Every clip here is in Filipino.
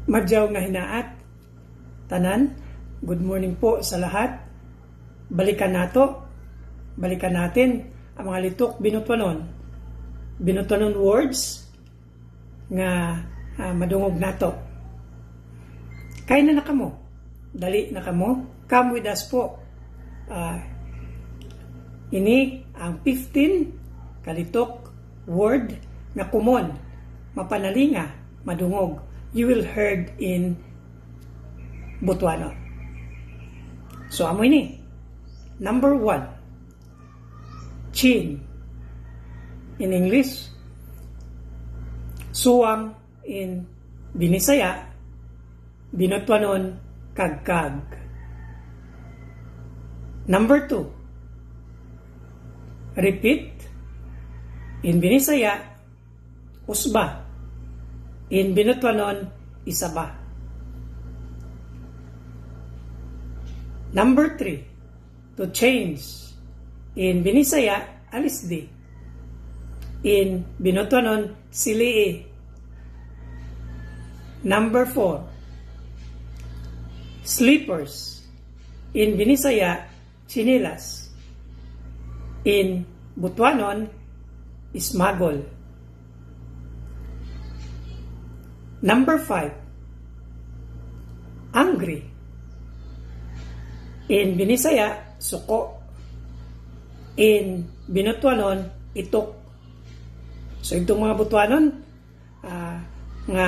Madyaw nga hinaat. Tanan, good morning po sa lahat. Balikan natin ang mga litok binutwanon words nga madungog nato. Kaya na nakamo. Dali na kamo. Come with us po. Ini ang 15 kalitok word na common, mapanalinga, madungog. You will heard in Butuano. So, amo ini. Number 1. Chin. In English. Suwang in Binisaya. Binutwanon kagkag. Number 2. Repeat. In Binisaya. Usba. In Binutwanon, isaba. Number 3. To change. In Binisaya, alisdi. In Binutwanon, silii. Number 4. Slippers. In Binisaya, chinilas. In Butuanon, ismagol. Number 5. Angry. In Binisaya, suko. In Binutwanon, itok. So, itong mga Butuanon, nga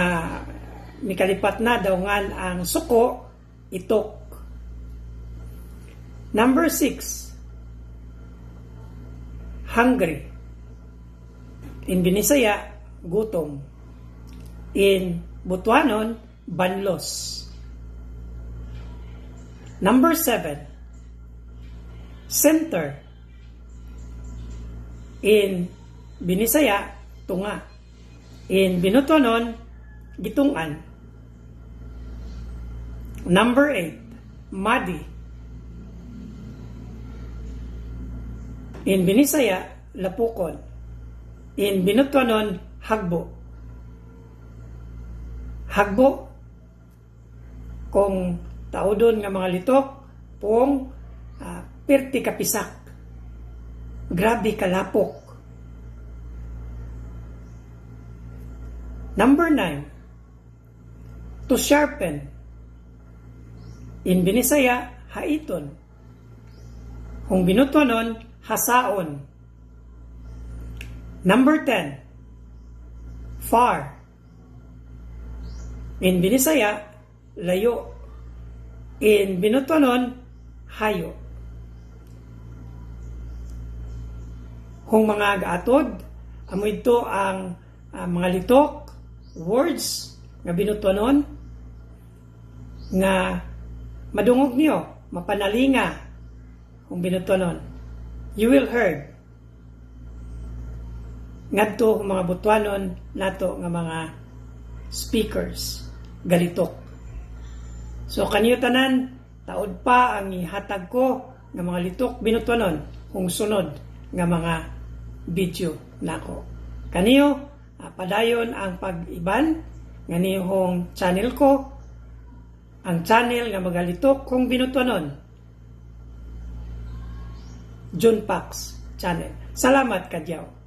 mikalipat na daw nga ang suko, itok. Number 6. Hungry. In Binisaya, gutom. In Butuanon, banlos. Number 7. Center. In Binisaya, tunga. In Binutwanon, gitungan. Number 8. Muddy. In Binisaya, lapukon. In Binutwanon, hagbo. Hagbo, kung taudon nga mga litok, pong perti kapisak. Grabe kalapok. Number 9. To sharpen. In Binisaya, haiton. Kung Binutwanon, hasaon. Number 10. Far. In Binisaya, layo. In Binutwanon, hayo. Kung mga gaatod, amo ito ang mga litok, words, nga Binutwanon, nga madungog niyo, mapanalinga, kung Binutwanon. You will heard. Ngadto mga Butuanon, nato nga mga speakers. Galitok. So kanyo tanan, taod pa ang ihatag ko ng mga litok Binutwanon kung sunod ng mga video nako. Kaniyo, padayon ang pag-iban nganihong channel ko, ang channel nga magalitok kung Binutwanon. John Pax channel. Salamat kadyaw.